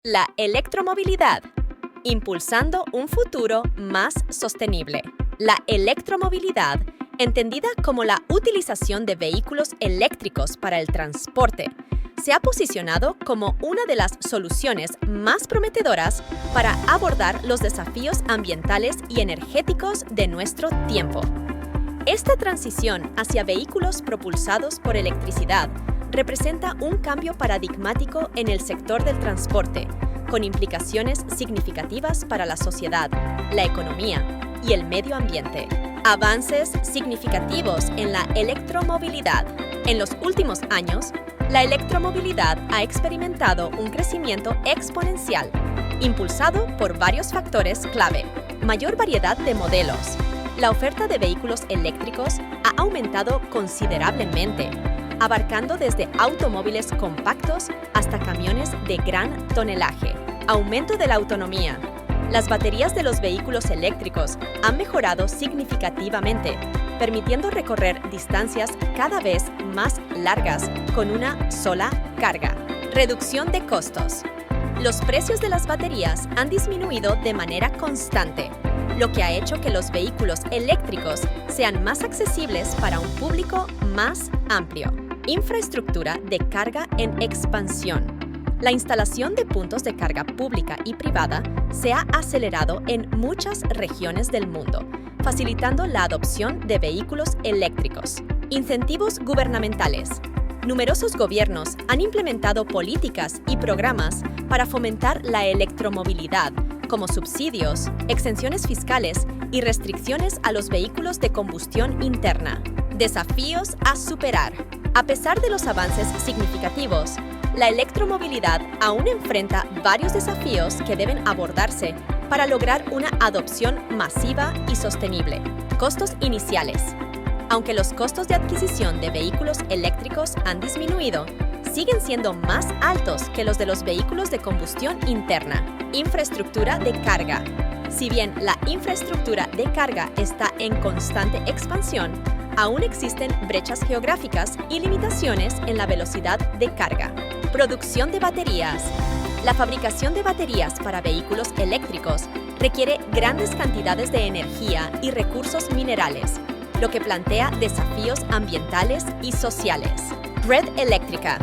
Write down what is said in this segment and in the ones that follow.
La electromovilidad, impulsando un futuro más sostenible. La electromovilidad, entendida como la utilización de vehículos eléctricos para el transporte, se ha posicionado como una de las soluciones más prometedoras para abordar los desafíos ambientales y energéticos de nuestro tiempo. Esta transición hacia vehículos propulsados por electricidad representa un cambio paradigmático en el sector del transporte, con implicaciones significativas para la sociedad, la economía y el medio ambiente. Avances significativos en la electromovilidad. En los últimos años, la electromovilidad ha experimentado un crecimiento exponencial, impulsado por varios factores clave. Mayor variedad de modelos. La oferta de vehículos eléctricos ha aumentado considerablemente, abarcando desde automóviles compactos hasta camiones de gran tonelaje. Aumento de la autonomía. Las baterías de los vehículos eléctricos han mejorado significativamente, permitiendo recorrer distancias cada vez más largas con una sola carga. Reducción de costos. Los precios de las baterías han disminuido de manera constante, lo que ha hecho que los vehículos eléctricos sean más accesibles para un público más amplio. Infraestructura de carga en expansión. La instalación de puntos de carga pública y privada se ha acelerado en muchas regiones del mundo, facilitando la adopción de vehículos eléctricos. Incentivos gubernamentales. Numerosos gobiernos han implementado políticas y programas para fomentar la electromovilidad, como subsidios, exenciones fiscales y restricciones a los vehículos de combustión interna. Desafíos a superar. A pesar de los avances significativos, la electromovilidad aún enfrenta varios desafíos que deben abordarse para lograr una adopción masiva y sostenible. Costos iniciales. Aunque los costos de adquisición de vehículos eléctricos han disminuido, siguen siendo más altos que los de los vehículos de combustión interna. Infraestructura de carga. Si bien la infraestructura de carga está en constante expansión, aún existen brechas geográficas y limitaciones en la velocidad de carga. Producción de baterías. La fabricación de baterías para vehículos eléctricos requiere grandes cantidades de energía y recursos minerales, lo que plantea desafíos ambientales y sociales. Red eléctrica.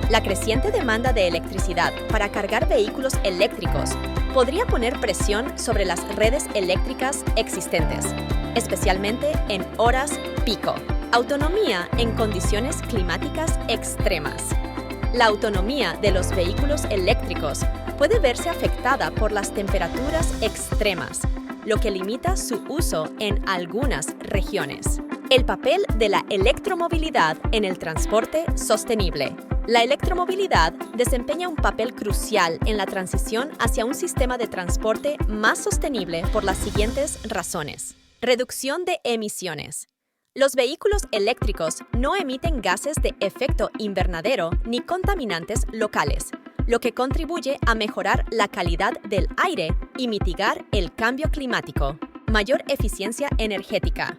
La creciente demanda de electricidad para cargar vehículos eléctricos podría poner presión sobre las redes eléctricas existentes, especialmente en horas pico. Autonomía en condiciones climáticas extremas. La autonomía de los vehículos eléctricos puede verse afectada por las temperaturas extremas, lo que limita su uso en algunas regiones. El papel de la electromovilidad en el transporte sostenible. La electromovilidad desempeña un papel crucial en la transición hacia un sistema de transporte más sostenible por las siguientes razones. Reducción de emisiones. Los vehículos eléctricos no emiten gases de efecto invernadero ni contaminantes locales, lo que contribuye a mejorar la calidad del aire y mitigar el cambio climático. Mayor eficiencia energética.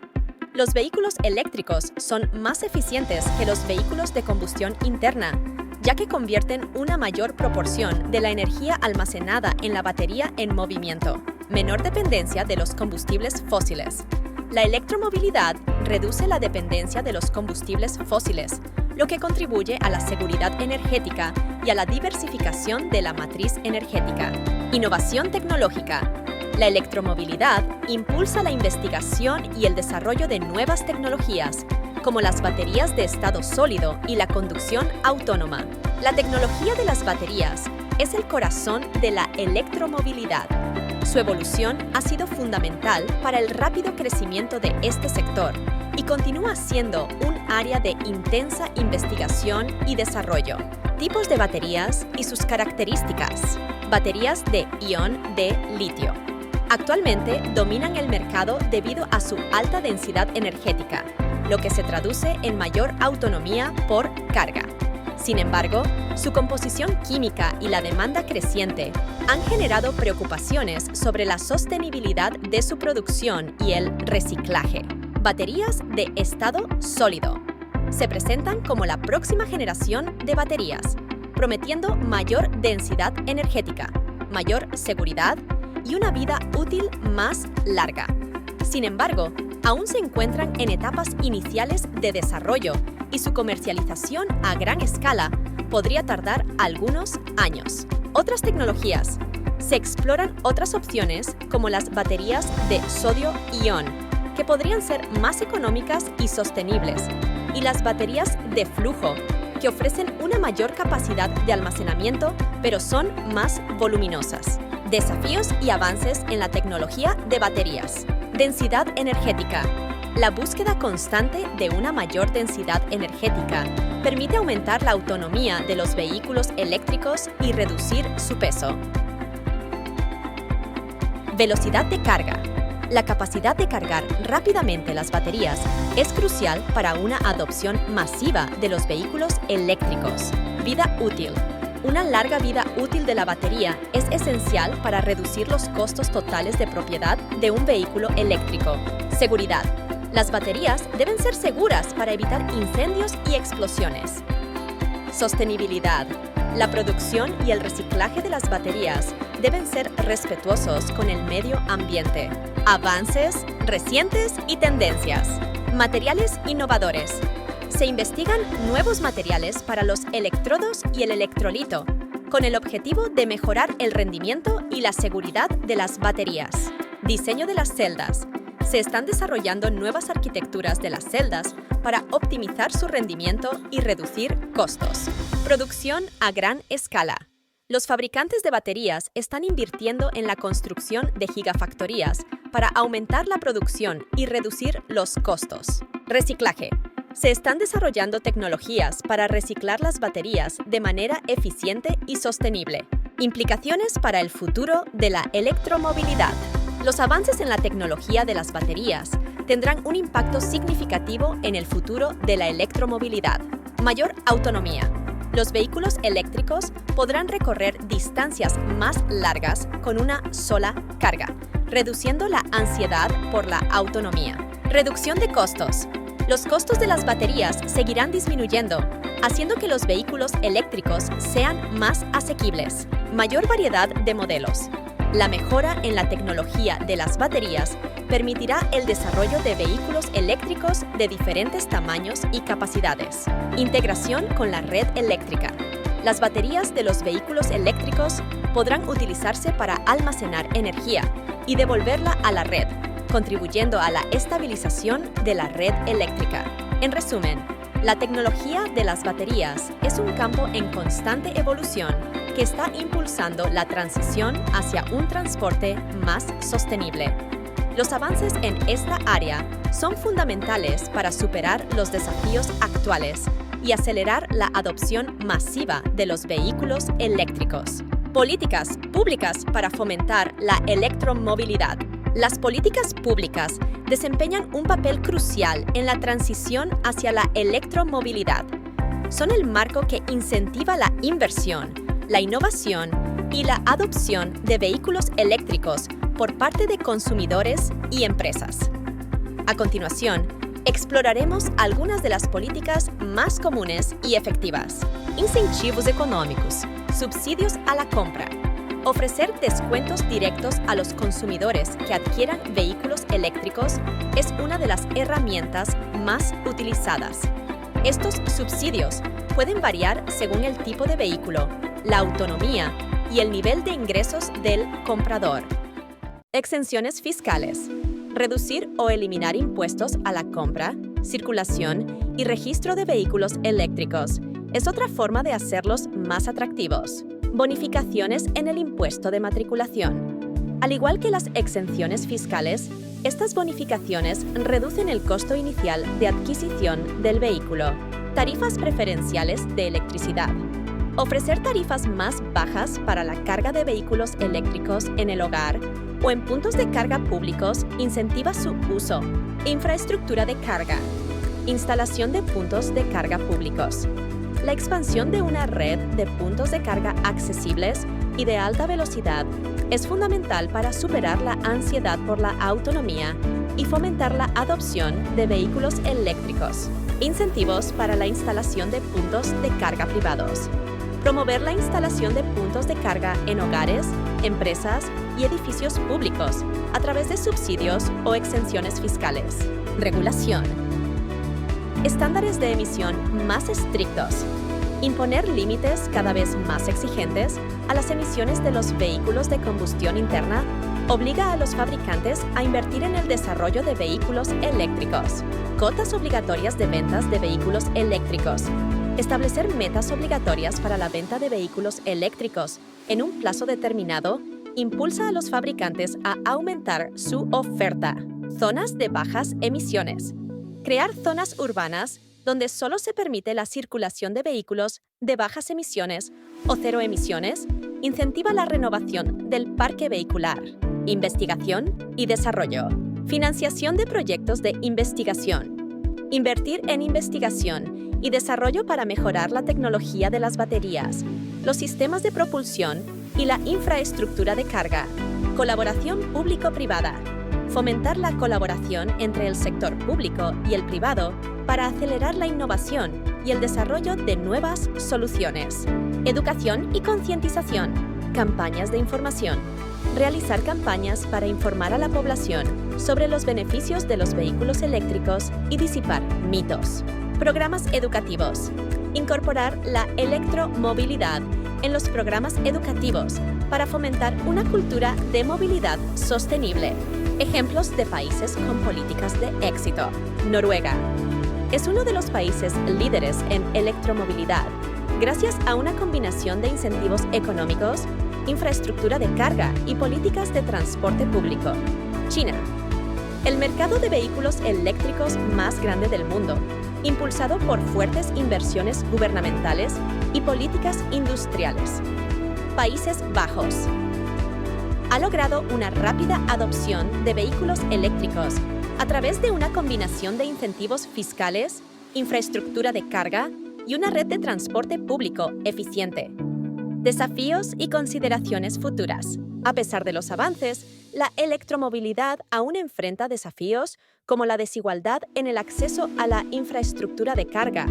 Los vehículos eléctricos son más eficientes que los vehículos de combustión interna, ya que convierten una mayor proporción de la energía almacenada en la batería en movimiento. Menor dependencia de los combustibles fósiles. La electromovilidad reduce la dependencia de los combustibles fósiles, lo que contribuye a la seguridad energética y a la diversificación de la matriz energética. Innovación tecnológica. La electromovilidad impulsa la investigación y el desarrollo de nuevas tecnologías, como las baterías de estado sólido y la conducción autónoma. La tecnología de las baterías es el corazón de la electromovilidad. Su evolución ha sido fundamental para el rápido crecimiento de este sector y continúa siendo un área de intensa investigación y desarrollo. Tipos de baterías y sus características. Baterías de ion de litio. Actualmente dominan el mercado debido a su alta densidad energética, lo que se traduce en mayor autonomía por carga. Sin embargo, su composición química y la demanda creciente han generado preocupaciones sobre la sostenibilidad de su producción y el reciclaje. Baterías de estado sólido. Se presentan como la próxima generación de baterías, prometiendo mayor densidad energética, mayor seguridad y una vida útil más larga. Sin embargo, aún se encuentran en etapas iniciales de desarrollo y su comercialización a gran escala podría tardar algunos años. Otras tecnologías. Se exploran otras opciones como las baterías de sodio-ion, que podrían ser más económicas y sostenibles, y las baterías de flujo, que ofrecen una mayor capacidad de almacenamiento, pero son más voluminosas. Desafíos y avances en la tecnología de baterías. Densidad energética. La búsqueda constante de una mayor densidad energética permite aumentar la autonomía de los vehículos eléctricos y reducir su peso. Velocidad de carga. La capacidad de cargar rápidamente las baterías es crucial para una adopción masiva de los vehículos eléctricos. Vida útil. Una larga vida útil de la batería es esencial para reducir los costos totales de propiedad de un vehículo eléctrico. Seguridad. Las baterías deben ser seguras para evitar incendios y explosiones. Sostenibilidad. La producción y el reciclaje de las baterías deben ser respetuosos con el medio ambiente. Avances recientes y tendencias. Materiales innovadores. Se investigan nuevos materiales para los electrodos y el electrolito, con el objetivo de mejorar el rendimiento y la seguridad de las baterías. Diseño de las celdas. Se están desarrollando nuevas arquitecturas de las celdas para optimizar su rendimiento y reducir costos. Producción a gran escala. Los fabricantes de baterías están invirtiendo en la construcción de gigafactorías para aumentar la producción y reducir los costos. Reciclaje. Se están desarrollando tecnologías para reciclar las baterías de manera eficiente y sostenible. Implicaciones para el futuro de la electromovilidad. Los avances en la tecnología de las baterías tendrán un impacto significativo en el futuro de la electromovilidad. Mayor autonomía. Los vehículos eléctricos podrán recorrer distancias más largas con una sola carga, reduciendo la ansiedad por la autonomía. Reducción de costos. Los costos de las baterías seguirán disminuyendo, haciendo que los vehículos eléctricos sean más asequibles. Mayor variedad de modelos. La mejora en la tecnología de las baterías permitirá el desarrollo de vehículos eléctricos de diferentes tamaños y capacidades. Integración con la red eléctrica. Las baterías de los vehículos eléctricos podrán utilizarse para almacenar energía y devolverla a la red, contribuyendo a la estabilización de la red eléctrica. En resumen, la tecnología de las baterías es un campo en constante evolución que está impulsando la transición hacia un transporte más sostenible. Los avances en esta área son fundamentales para superar los desafíos actuales y acelerar la adopción masiva de los vehículos eléctricos. Políticas públicas para fomentar la electromovilidad. Las políticas públicas desempeñan un papel crucial en la transición hacia la electromovilidad. Son el marco que incentiva la inversión, la innovación y la adopción de vehículos eléctricos por parte de consumidores y empresas. A continuación, exploraremos algunas de las políticas más comunes y efectivas. Incentivos económicos, subsidios a la compra. Ofrecer descuentos directos a los consumidores que adquieran vehículos eléctricos es una de las herramientas más utilizadas. Estos subsidios pueden variar según el tipo de vehículo, la autonomía y el nivel de ingresos del comprador. Exenciones fiscales. Reducir o eliminar impuestos a la compra, circulación y registro de vehículos eléctricos es otra forma de hacerlos más atractivos. Bonificaciones en el impuesto de matriculación. Al igual que las exenciones fiscales, estas bonificaciones reducen el costo inicial de adquisición del vehículo. Tarifas preferenciales de electricidad. Ofrecer tarifas más bajas para la carga de vehículos eléctricos en el hogar o en puntos de carga públicos incentiva su uso. Infraestructura de carga. Instalación de puntos de carga públicos. La expansión de una red de puntos de carga accesibles y de alta velocidad es fundamental para superar la ansiedad por la autonomía y fomentar la adopción de vehículos eléctricos. Incentivos para la instalación de puntos de carga privados. Promover la instalación de puntos de carga en hogares, empresas y edificios públicos a través de subsidios o exenciones fiscales. Regulación. Estándares de emisión más estrictos. Imponer límites cada vez más exigentes a las emisiones de los vehículos de combustión interna obliga a los fabricantes a invertir en el desarrollo de vehículos eléctricos. Cotas obligatorias de ventas de vehículos eléctricos. Establecer metas obligatorias para la venta de vehículos eléctricos en un plazo determinado impulsa a los fabricantes a aumentar su oferta. Zonas de bajas emisiones. Crear zonas urbanas donde solo se permite la circulación de vehículos de bajas emisiones o cero emisiones incentiva la renovación del parque vehicular. Investigación y desarrollo. Financiación de proyectos de investigación. Invertir en investigación y desarrollo para mejorar la tecnología de las baterías, los sistemas de propulsión y la infraestructura de carga. Colaboración público-privada. Fomentar la colaboración entre el sector público y el privado para acelerar la innovación y el desarrollo de nuevas soluciones. Educación y concientización. Campañas de información. Realizar campañas para informar a la población sobre los beneficios de los vehículos eléctricos y disipar mitos. Programas educativos. Incorporar la electromovilidad en los programas educativos para fomentar una cultura de movilidad sostenible. Ejemplos de países con políticas de éxito. Noruega. Es uno de los países líderes en electromovilidad, gracias a una combinación de incentivos económicos, infraestructura de carga y políticas de transporte público. China. El mercado de vehículos eléctricos más grande del mundo, impulsado por fuertes inversiones gubernamentales y políticas industriales. Países Bajos. Ha logrado una rápida adopción de vehículos eléctricos a través de una combinación de incentivos fiscales, infraestructura de carga y una red de transporte público eficiente. Desafíos y consideraciones futuras. A pesar de los avances, la electromovilidad aún enfrenta desafíos como la desigualdad en el acceso a la infraestructura de carga,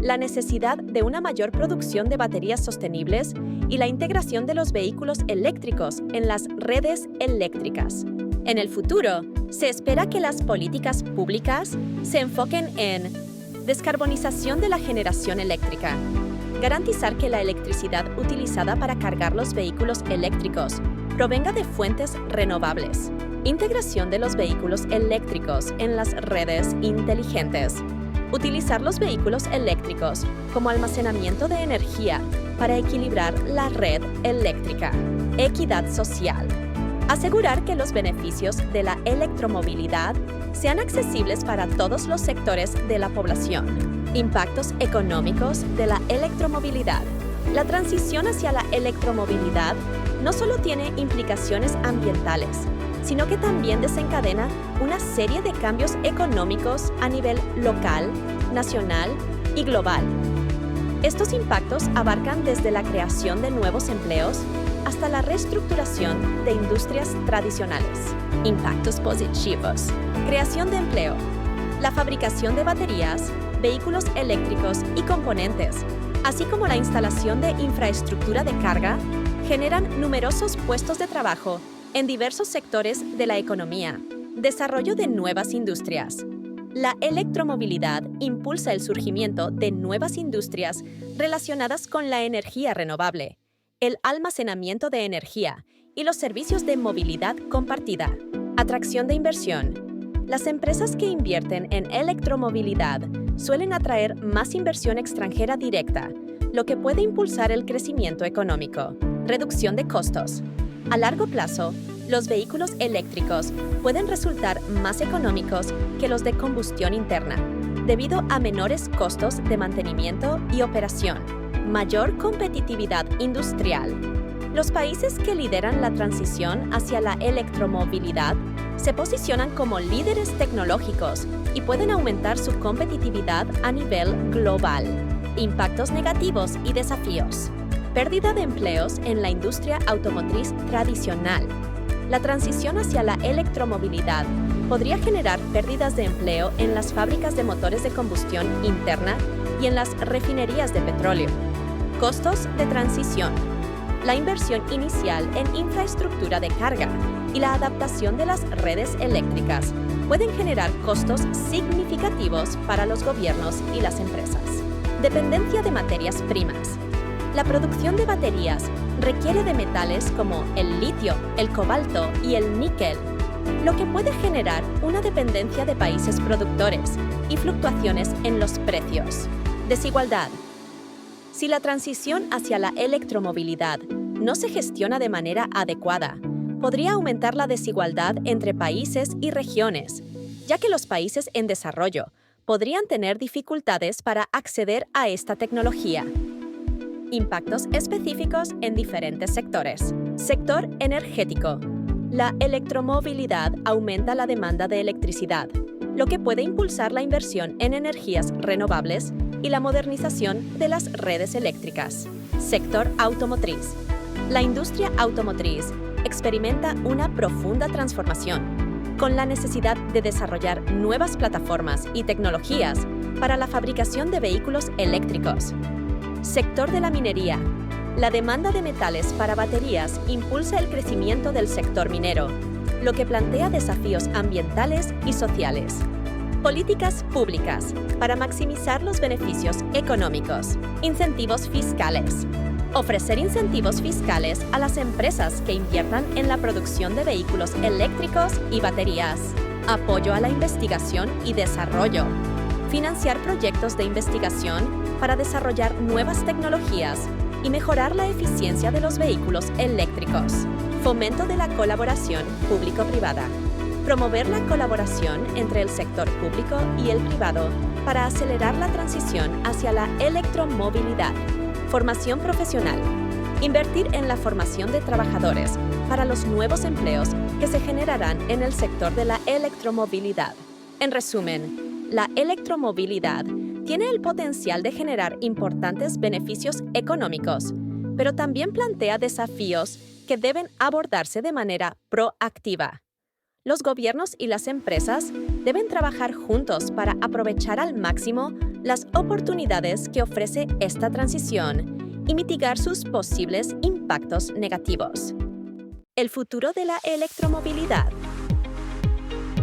la necesidad de una mayor producción de baterías sostenibles y la integración de los vehículos eléctricos en las redes eléctricas. En el futuro, se espera que las políticas públicas se enfoquen en descarbonización de la generación eléctrica, garantizar que la electricidad utilizada para cargar los vehículos eléctricos provenga de fuentes renovables, integración de los vehículos eléctricos en las redes inteligentes, utilizar los vehículos eléctricos como almacenamiento de energía para equilibrar la red eléctrica, equidad social, asegurar que los beneficios de la electromovilidad sean accesibles para todos los sectores de la población. Impactos económicos de la electromovilidad. La transición hacia la electromovilidad no solo tiene implicaciones ambientales, sino que también desencadena una serie de cambios económicos a nivel local, nacional y global. Estos impactos abarcan desde la creación de nuevos empleos hasta la reestructuración de industrias tradicionales. Impactos positivos. Creación de empleo. La fabricación de baterías, vehículos eléctricos y componentes, así como la instalación de infraestructura de carga, generan numerosos puestos de trabajo en diversos sectores de la economía. Desarrollo de nuevas industrias. La electromovilidad impulsa el surgimiento de nuevas industrias relacionadas con la energía renovable, el almacenamiento de energía y los servicios de movilidad compartida. Atracción de inversión. Las empresas que invierten en electromovilidad suelen atraer más inversión extranjera directa, lo que puede impulsar el crecimiento económico. Reducción de costos. A largo plazo, los vehículos eléctricos pueden resultar más económicos que los de combustión interna, debido a menores costos de mantenimiento y operación, mayor competitividad industrial. Los países que lideran la transición hacia la electromovilidad se posicionan como líderes tecnológicos y pueden aumentar su competitividad a nivel global. Impactos negativos y desafíos. Pérdida de empleos en la industria automotriz tradicional. La transición hacia la electromovilidad podría generar pérdidas de empleo en las fábricas de motores de combustión interna y en las refinerías de petróleo. Costos de transición. La inversión inicial en infraestructura de carga y la adaptación de las redes eléctricas pueden generar costos significativos para los gobiernos y las empresas. Dependencia de materias primas. La producción de baterías requiere de metales como el litio, el cobalto y el níquel, lo que puede generar una dependencia de países productores y fluctuaciones en los precios. Desigualdad. Si la transición hacia la electromovilidad no se gestiona de manera adecuada, podría aumentar la desigualdad entre países y regiones, ya que los países en desarrollo podrían tener dificultades para acceder a esta tecnología. Impactos específicos en diferentes sectores. Sector energético. La electromovilidad aumenta la demanda de electricidad, lo que puede impulsar la inversión en energías renovables y la modernización de las redes eléctricas. Sector automotriz. La industria automotriz experimenta una profunda transformación, con la necesidad de desarrollar nuevas plataformas y tecnologías para la fabricación de vehículos eléctricos. Sector de la minería. La demanda de metales para baterías impulsa el crecimiento del sector minero, lo que plantea desafíos ambientales y sociales. Políticas públicas para maximizar los beneficios económicos. Incentivos fiscales. Ofrecer incentivos fiscales a las empresas que inviertan en la producción de vehículos eléctricos y baterías. Apoyo a la investigación y desarrollo. Financiar proyectos de investigación para desarrollar nuevas tecnologías y mejorar la eficiencia de los vehículos eléctricos. Fomento de la colaboración público-privada. Promover la colaboración entre el sector público y el privado para acelerar la transición hacia la electromovilidad. Formación profesional. Invertir en la formación de trabajadores para los nuevos empleos que se generarán en el sector de la electromovilidad. En resumen, la electromovilidad tiene el potencial de generar importantes beneficios económicos, pero también plantea desafíos que deben abordarse de manera proactiva. Los gobiernos y las empresas deben trabajar juntos para aprovechar al máximo las oportunidades que ofrece esta transición y mitigar sus posibles impactos negativos. El futuro de la electromovilidad.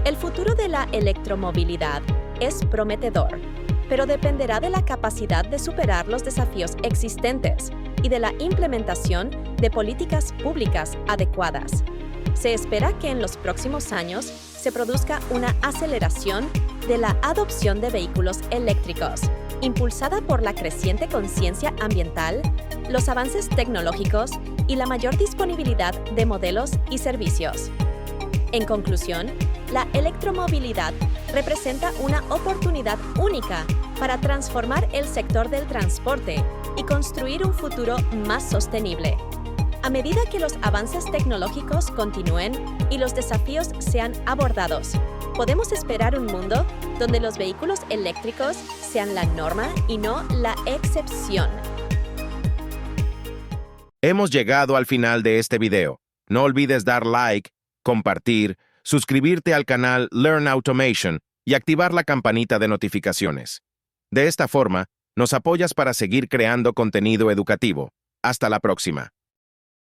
El futuro de la electromovilidad es prometedor, pero dependerá de la capacidad de superar los desafíos existentes y de la implementación de políticas públicas adecuadas. Se espera que en los próximos años se produzca una aceleración de la adopción de vehículos eléctricos, impulsada por la creciente conciencia ambiental, los avances tecnológicos y la mayor disponibilidad de modelos y servicios. En conclusión, la electromovilidad representa una oportunidad única para transformar el sector del transporte y construir un futuro más sostenible. A medida que los avances tecnológicos continúen y los desafíos sean abordados, podemos esperar un mundo donde los vehículos eléctricos sean la norma y no la excepción. Hemos llegado al final de este video. No olvides dar like, compartir, suscribirte al canal Learn Automation y activar la campanita de notificaciones. De esta forma, nos apoyas para seguir creando contenido educativo. Hasta la próxima.